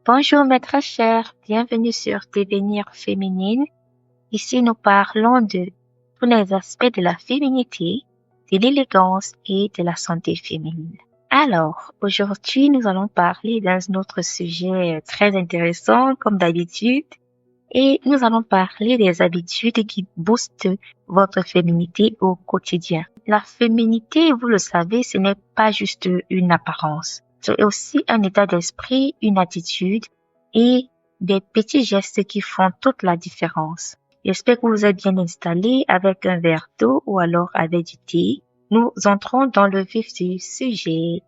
Bonjour mes très chers, bienvenue sur Devenir féminine. Ici nous parlons de tous les aspects de la féminité, de l'élégance et de la santé féminine. Alors, aujourd'hui nous allons parler d'un autre sujet très intéressant comme d'habitude et nous allons parler des habitudes qui boostent votre féminité au quotidien. La féminité, vous le savez, ce n'est pas juste une apparence. C'est aussi un état d'esprit, une attitude et des petits gestes qui font toute la différence. J'espère que vous êtes bien installés avec un verre d'eau ou alors avec du thé. Nous entrons dans le vif du sujet.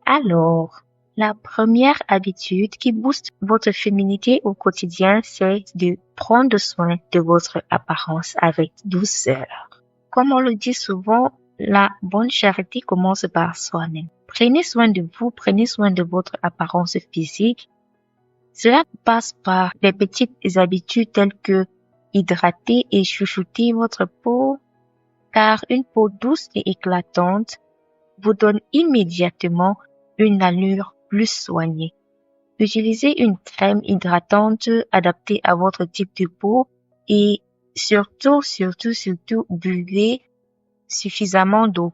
Alors, la première habitude qui booste votre féminité au quotidien, c'est de prendre soin de votre apparence avec douceur. Comme on le dit souvent, la bonne charité commence par soi-même. Prenez soin de vous, prenez soin de votre apparence physique. Cela passe par des petites habitudes telles que hydrater et chouchouter votre peau, car une peau douce et éclatante vous donne immédiatement une allure plus soignée. Utilisez une crème hydratante adaptée à votre type de peau et surtout, buvez suffisamment d'eau.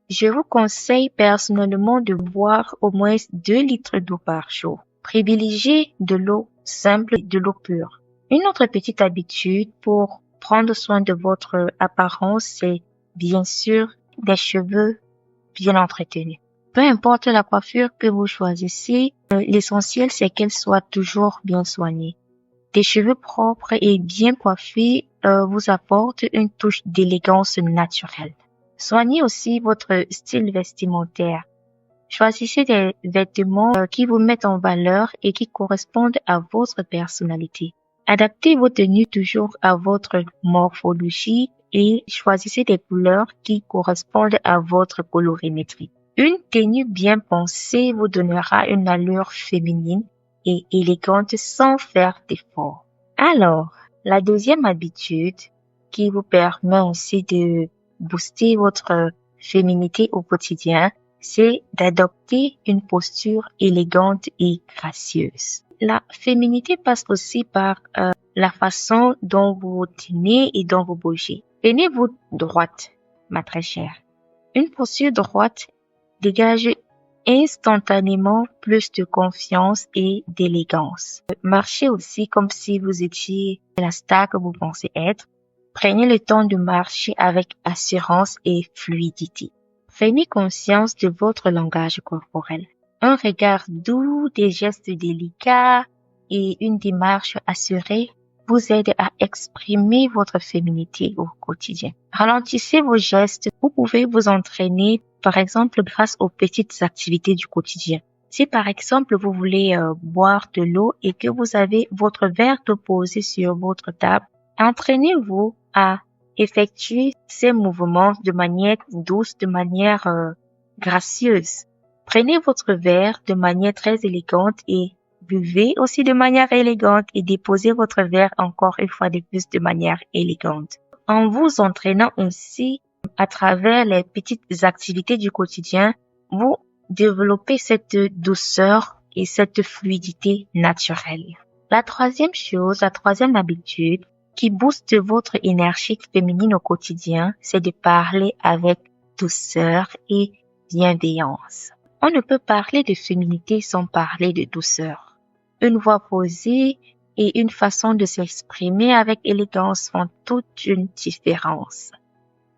Je vous conseille personnellement de boire au moins 2 litres d'eau par jour. Privilégiez de l'eau simple et de l'eau pure. Une autre petite habitude pour prendre soin de votre apparence, c'est bien sûr des cheveux bien entretenus. Peu importe la coiffure que vous choisissez, l'essentiel c'est qu'elle soit toujours bien soignée. Des cheveux propres et bien coiffés vous apportent une touche d'élégance naturelle. Soignez aussi votre style vestimentaire. Choisissez des vêtements qui vous mettent en valeur et qui correspondent à votre personnalité. Adaptez vos tenues toujours à votre morphologie et choisissez des couleurs qui correspondent à votre colorimétrie. Une tenue bien pensée vous donnera une allure féminine et élégante sans faire d'effort. Alors, la deuxième habitude qui vous permet aussi de booster votre féminité au quotidien, c'est d'adopter une posture élégante et gracieuse. La féminité passe aussi par la façon dont vous vous tenez et dont vous bougez. Tenez-vous droite, ma très chère. Une posture droite dégage instantanément plus de confiance et d'élégance. Marchez aussi comme si vous étiez la star que vous pensez être. Prenez le temps de marcher avec assurance et fluidité. Prenez conscience de votre langage corporel. Un regard doux, des gestes délicats et une démarche assurée vous aident à exprimer votre féminité au quotidien. Ralentissez vos gestes. Vous pouvez vous entraîner, par exemple, grâce aux petites activités du quotidien. Si par exemple, vous voulez boire de l'eau et que vous avez votre verre d'eau posé sur votre table, entraînez-vous à effectuer ces mouvements de manière douce, de manière gracieuse. Prenez votre verre de manière très élégante et buvez aussi de manière élégante et déposez votre verre encore une fois de plus de manière élégante. En vous entraînant ainsi à travers les petites activités du quotidien, vous développez cette douceur et cette fluidité naturelle. La troisième habitude qui booste votre énergie féminine au quotidien, c'est de parler avec douceur et bienveillance. On ne peut parler de féminité sans parler de douceur. Une voix posée et une façon de s'exprimer avec élégance font toute une différence.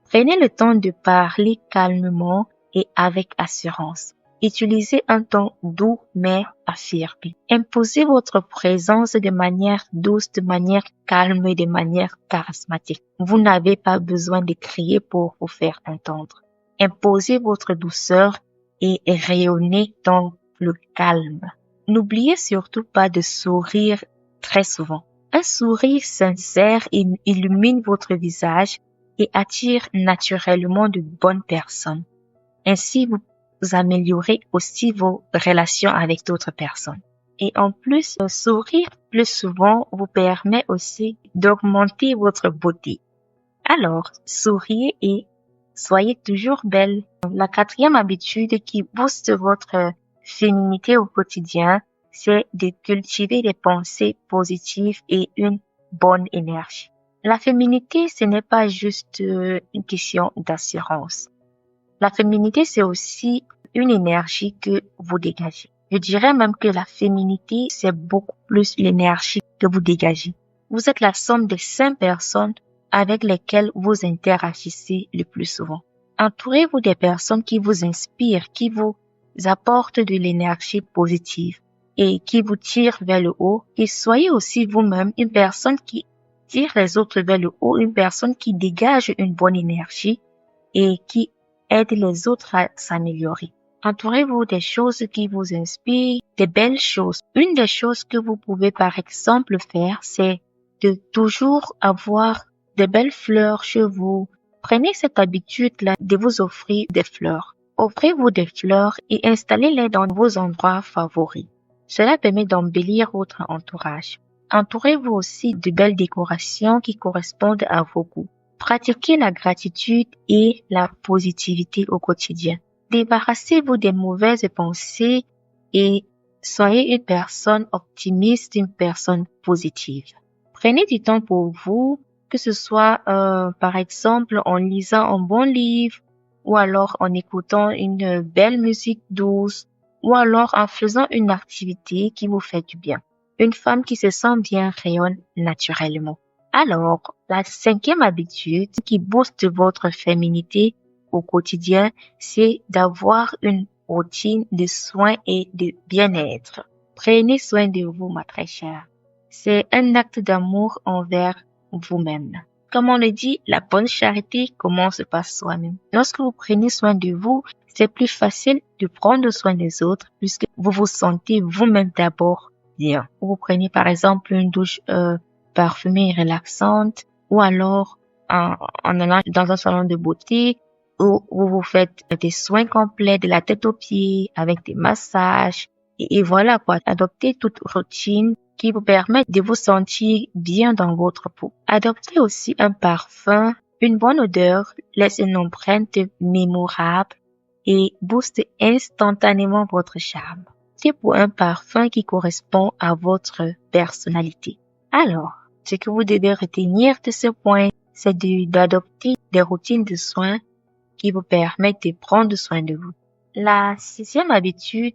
Prenez le temps de parler calmement et avec assurance. Utilisez un ton doux mais affirmé. Imposez votre présence de manière douce, de manière calme et de manière charismatique. Vous n'avez pas besoin de crier pour vous faire entendre. Imposez votre douceur et rayonnez dans le calme. N'oubliez surtout pas de sourire très souvent. Un sourire sincère illumine votre visage et attire naturellement de bonnes personnes. Ainsi, vous améliorez aussi vos relations avec d'autres personnes. Et en plus, sourire plus souvent vous permet aussi d'augmenter votre beauté. Alors, souriez et soyez toujours belle. La quatrième habitude qui booste votre féminité au quotidien, c'est de cultiver des pensées positives et une bonne énergie. La féminité, ce n'est pas juste une question d'assurance. La féminité, c'est aussi une énergie que vous dégagez. Je dirais même que la féminité, c'est beaucoup plus l'énergie que vous dégagez. Vous êtes la somme des 5 personnes avec lesquelles vous interagissez le plus souvent. Entourez-vous des personnes qui vous inspirent, qui vous apportent de l'énergie positive et qui vous tirent vers le haut. Et soyez aussi vous-même une personne qui tire les autres vers le haut, une personne qui dégage une bonne énergie et qui aide les autres à s'améliorer. Entourez-vous des choses qui vous inspirent, des belles choses. Une des choses que vous pouvez par exemple faire, c'est de toujours avoir de belles fleurs chez vous. Prenez cette habitude-là de vous offrir des fleurs. Offrez-vous des fleurs et installez-les dans vos endroits favoris. Cela permet d'embellir votre entourage. Entourez-vous aussi de belles décorations qui correspondent à vos goûts. Pratiquez la gratitude et la positivité au quotidien. Débarrassez-vous des mauvaises pensées et soyez une personne optimiste, une personne positive. Prenez du temps pour vous, que ce soit par exemple en lisant un bon livre ou alors en écoutant une belle musique douce ou alors en faisant une activité qui vous fait du bien. Une femme qui se sent bien rayonne naturellement. Alors, la 5e habitude qui booste votre féminité au quotidien, c'est d'avoir une routine de soins et de bien-être. Prenez soin de vous, ma très chère. C'est un acte d'amour envers vous-même. Comme on le dit, la bonne charité commence par soi-même. Lorsque vous prenez soin de vous, c'est plus facile de prendre soin des autres puisque vous vous sentez vous-même d'abord bien. Vous prenez par exemple une douche parfumée et relaxante ou alors en allant dans un salon de beauté où vous faites des soins complets de la tête aux pieds avec des massages et voilà quoi. Adoptez toute routine qui vous permet de vous sentir bien dans votre peau. Adoptez aussi un parfum. Une bonne odeur laisse une empreinte mémorable et booste instantanément votre charme. C'est pour un parfum qui correspond à votre personnalité. Alors, ce que vous devez retenir de ce point, c'est d'adopter des routines de soins qui vous permettent de prendre soin de vous. La 6e habitude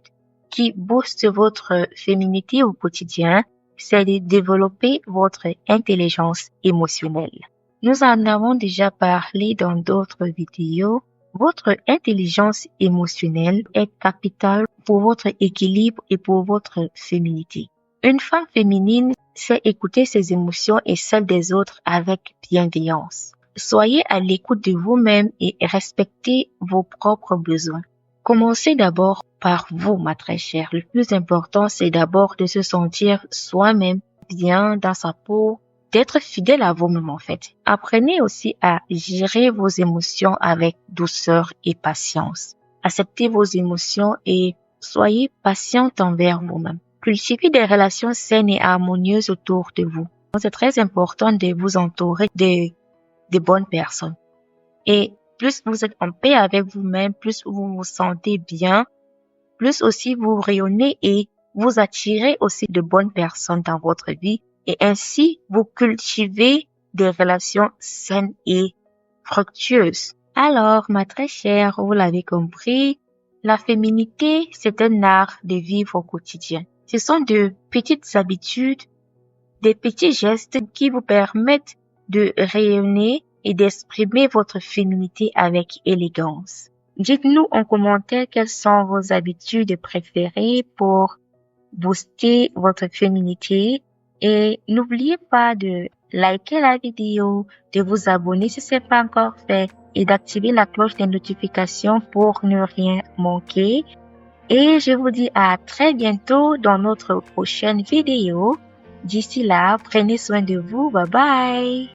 qui booste votre féminité au quotidien, c'est de développer votre intelligence émotionnelle. Nous en avons déjà parlé dans d'autres vidéos. Votre intelligence émotionnelle est capitale pour votre équilibre et pour votre féminité. Une femme féminine sait écouter ses émotions et celles des autres avec bienveillance. Soyez à l'écoute de vous-même et respectez vos propres besoins. Commencez d'abord par vous, ma très chère. Le plus important, c'est d'abord de se sentir soi-même bien dans sa peau, d'être fidèle à vous-même en fait. Apprenez aussi à gérer vos émotions avec douceur et patience. Acceptez vos émotions et soyez patiente envers vous-même. Cultivez des relations saines et harmonieuses autour de vous. C'est très important de vous entourer de bonnes personnes. Et plus vous êtes en paix avec vous-même, plus vous vous sentez bien, plus aussi vous rayonnez et vous attirez aussi de bonnes personnes dans votre vie. Et ainsi, vous cultivez des relations saines et fructueuses. Alors, ma très chère, vous l'avez compris, la féminité, c'est un art de vivre au quotidien. Ce sont de petites habitudes, des petits gestes qui vous permettent de rayonner et d'exprimer votre féminité avec élégance. Dites-nous en commentaire quelles sont vos habitudes préférées pour booster votre féminité et n'oubliez pas de liker la vidéo, de vous abonner si ce n'est pas encore fait et d'activer la cloche des notifications pour ne rien manquer. Et je vous dis à très bientôt dans notre prochaine vidéo. D'ici là, prenez soin de vous. Bye bye.